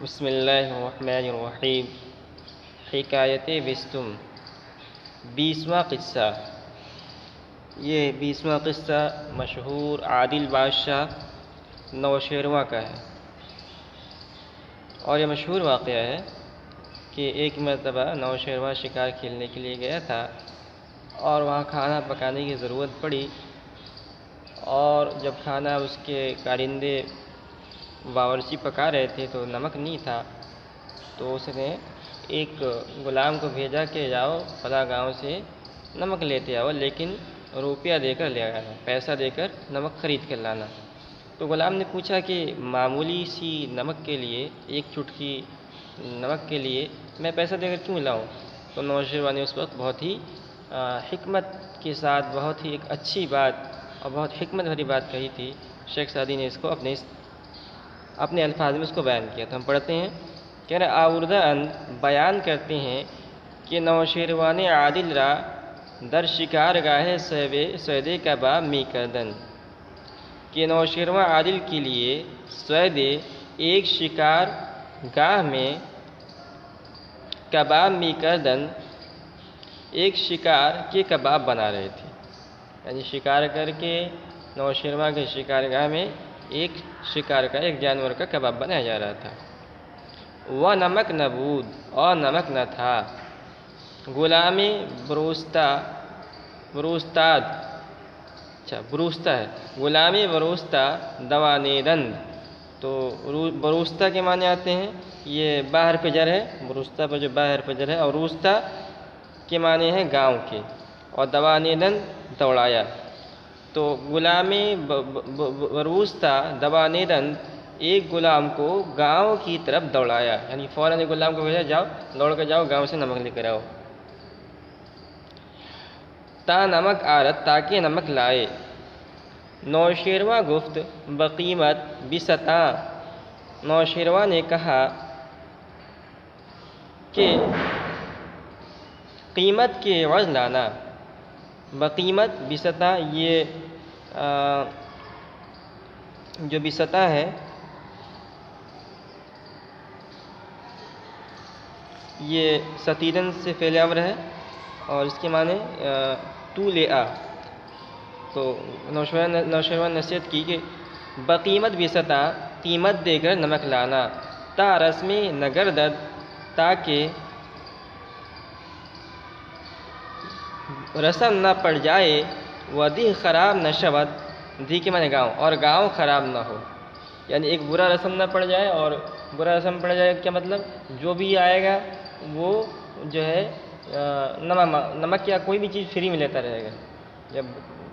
بسم اللہ الرحمن الرحیم۔ حکایت بستم، 20واں قصہ۔ یہ 20واں قصہ مشہور عادل بادشاہ نوشیروان کا ہے، اور یہ مشہور واقعہ ہے کہ ایک مرتبہ نوشیروان شکار کھیلنے کے لیے گیا تھا اور وہاں کھانا پکانے کی ضرورت پڑی، اور جب کھانا اس کے کارندے باورچی پکا رہے تھے تو نمک نہیں تھا، تو اس نے ایک غلام کو بھیجا کہ جاؤ فلاں گاؤں سے نمک لیتے آؤ، لیکن روپیہ دے کر لے آنا، پیسہ دے کر نمک خرید کر لانا۔ تو غلام نے پوچھا کہ معمولی سی نمک کے لیے، ایک چٹکی نمک کے لیے میں پیسہ دے کر کیوں لاؤں؟ تو نوشیروان نے اس وقت بہت ہی حکمت کے ساتھ بہت ہی ایک اچھی بات اور بہت حکمت بھری بات کہی تھی۔ شیخ سعدی نے اس کو اپنے الفاظ میں اس کو بیان کیا، تو ہم پڑھتے ہیں کہ آوردہ بیان کرتے ہیں کہ نوشیروان عادل را در شکار گاہ سودے کباب می کردن، کہ نوشیروان عادل کے لیے سودے ایک شکار گاہ میں کباب می کردن، ایک شکار کے کباب بنا رہے تھے، یعنی شکار کر کے نوشیروان کے شکار گاہ میں ایک شکار کا، ایک جانور کا کباب بنایا جا رہا تھا۔ وہ نمک نبود، اور نمک نہ تھا۔ غلام بروستہ ہے، غلام بروستہ دوانیدند، تو بروستہ کے معنی آتے ہیں، یہ باہر پجر ہے، بروستہ پر جو باہر پجر ہے، اور روستہ کے معنی ہے گاؤں کے، اور دوانیدند دوڑایا۔ تو غلام بروستہ دوانیدند ایک غلام کو گاؤں کی طرف دوڑایا، یعنی فوراً غلام کو بھیجا، جاؤ دوڑ کر جاؤ گاؤں سے نمک لے کر آؤ۔ تا نمک آرت، تاکہ نمک لائے۔ نوشیروان گفت بقیمت بستاں، نوشیروان نے کہا کہ قیمت کے عوض لانا۔ بقیمت بستاں، یہ جو بستاں ہے یہ ستیدن سے فعل امر ہے، اور اس کے معنی تو لے آ۔ تو نوشیروان نصیحت کی کہ بقیمت بستاں، قیمت دے کر نمک لانا، تا رسم نگردد، تاکہ رسم نہ پڑ جائے، ودی خراب نہ شود، دی کے معنی گاؤں، اور گاؤں خراب نہ ہو، یعنی ایک برا رسم نہ پڑ جائے، اور برا رسم پڑ جائے کیا مطلب؟ جو بھی آئے گا وہ جو ہے نمک یا کوئی بھی چیز فری میں لیتا رہے گا۔ جب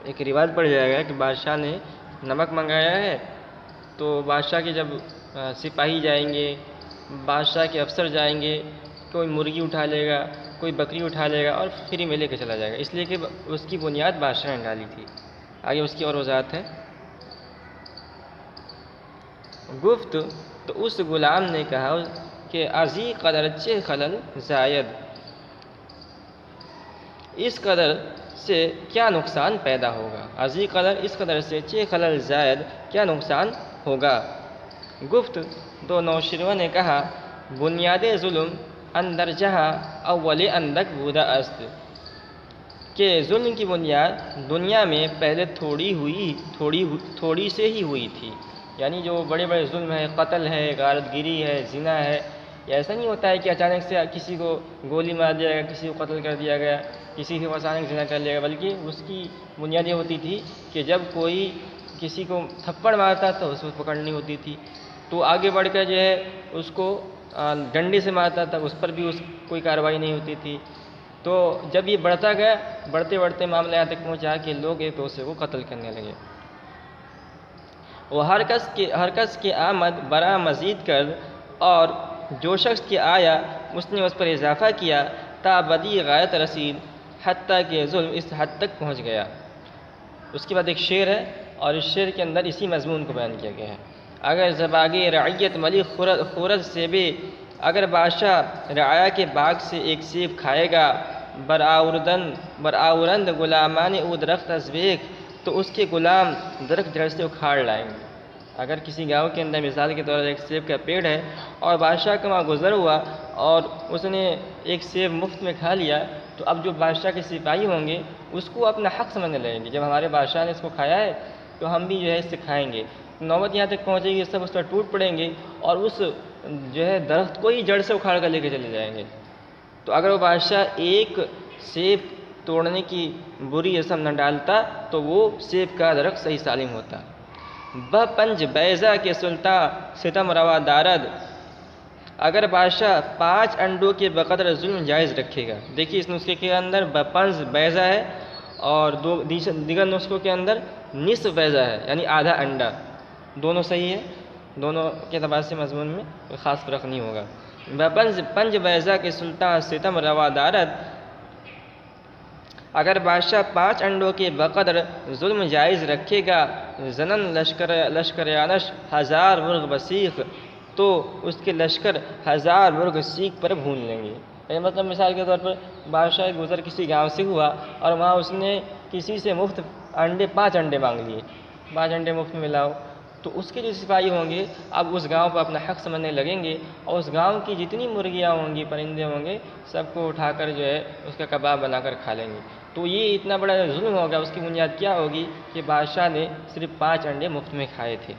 ایک رواج پڑ جائے گا کہ بادشاہ نے نمک منگایا ہے، تو بادشاہ کے جب سپاہی جائیں گے، بادشاہ کے افسر جائیں گے، کوئی مرغی اٹھا لے گا، کوئی بکری اٹھا لے گا اور فری میں لے کے چلا جائے گا، اس لیے کہ اس کی بنیاد بادشاہ نے ڈالی تھی۔ آگے اس کی اور وضاحت ہے۔ گفت، تو اس غلام نے کہا کہ ازی قدر چہ خلل زائد، اس قدر سے کیا نقصان پیدا ہوگا؟ ازی قدر، اس قدر سے، چہ خلل زائد، کیا نقصان ہوگا؟ گفت، تو نوشیروان نے کہا بنیاد ظلم اندر جہاں اول اندک بودا است، کہ ظلم کی بنیاد دنیا میں پہلے تھوڑی سے ہی ہوئی تھی، یعنی جو بڑے بڑے ظلم ہے، قتل ہے، غارت گیری ہے، زنا ہے، یہ ایسا نہیں ہوتا ہے کہ اچانک سے کسی کو گولی مار دیا گیا، کسی کو قتل کر دیا گیا، کسی کو اچانک زنا کر لیا گیا، بلکہ اس کی بنیاد یہ ہوتی تھی کہ جب کوئی کسی کو تھپڑ مارتا تو اس کو پکڑنی ہوتی تھی، تو آگے بڑھ کر جو ہے اس کو ڈنڈے سے مارتا تھا، اس پر بھی کوئی کارروائی نہیں ہوتی تھی۔ تو جب یہ بڑھتا گیا، بڑھتے بڑھتے معاملہ یہاں تک پہنچا کہ لوگ ایک دوسرے کو قتل کرنے لگے۔ وہ ہر کس کی آمد برا مزید کر، اور جو شخص کی آیا اس نے اس پر اضافہ کیا، تا بدی غایت رسید، حتیٰ کہ ظلم اس حد تک پہنچ گیا۔ اس کے بعد ایک شعر ہے، اور اس شعر کے اندر اسی مضمون کو بیان کیا گیا ہے۔ اگر زباغِ رعیت ملی خورد سے بھی، اگر بادشاہ رعایا کے باغ سے ایک سیب کھائے گا، برآورند غلامان او درخت از بیک، تو اس کے غلام درخت جڑ سے اکھاڑ لائیں گے، اگر کسی گاؤں کے اندر مثال کے طور پر ایک سیب کا پیڑ ہے اور بادشاہ کا وہاں گزر ہوا اور اس نے ایک سیب مفت میں کھا لیا، تو اب جو بادشاہ کے سپاہی ہوں گے اس کو اپنا حق سمجھنے لگیں گے، جب ہمارے بادشاہ نے اس کو کھایا ہے تو ہم بھی جو ہے اس سے کھائیں گے۔ نوبت یہاں تک پہنچے گی، سب اس پر ٹوٹ پڑیں گے اور اس جو ہے درخت کو ہی جڑ سے اکھاڑ کر لے کے چلے جائیں گے۔ تو اگر وہ بادشاہ ایک سیب توڑنے کی بری رسم نہ ڈالتا تو وہ سیب کا درخت صحیح سالم ہوتا۔ بہ پنج بیضا کے سلطان ستم روا دارد، اگر بادشاہ 5 انڈوں کے بقدر ظلم جائز رکھے گا۔ دیکھیے اس نسخے کے اندر بہ پنج بیضا ہے اور دیگر نسخوں کے اندر نصف بیضا ہے، یعنی آدھا انڈا، دونوں صحیح ہے، دونوں کے اعتبار سے مضمون میں کوئی خاص فرق نہیں ہوگا۔ بہ پنج بیضا کے سلطان ستم روا دارد، اگر بادشاہ 5 انڈوں کے بقدر ظلم جائز رکھے گا، زنن لشکریانش 1000 مرغ بسیخ، تو اس کے لشکر 1000 مرغ سیخ پر بھون لیں گے۔ مطلب مثال کے طور پر بادشاہ گزر کسی گاؤں سے ہوا اور وہاں اس نے کسی سے مفت 5 انڈے مانگ لیے، 5 انڈے مفت میں لاؤ، تو اس کے جو سپاہی ہوں گے اب اس گاؤں پر اپنا حق سمجھنے لگیں گے اور اس گاؤں کی جتنی مرغیاں ہوں گی، پرندے ہوں گے، سب کو اٹھا کر جو ہے اس کا کباب بنا کر کھا لیں گے۔ تو یہ اتنا بڑا ظلم ہوگا، اس کی بنیاد کیا ہوگی کہ بادشاہ نے صرف 5 انڈے مفت میں کھائے تھے۔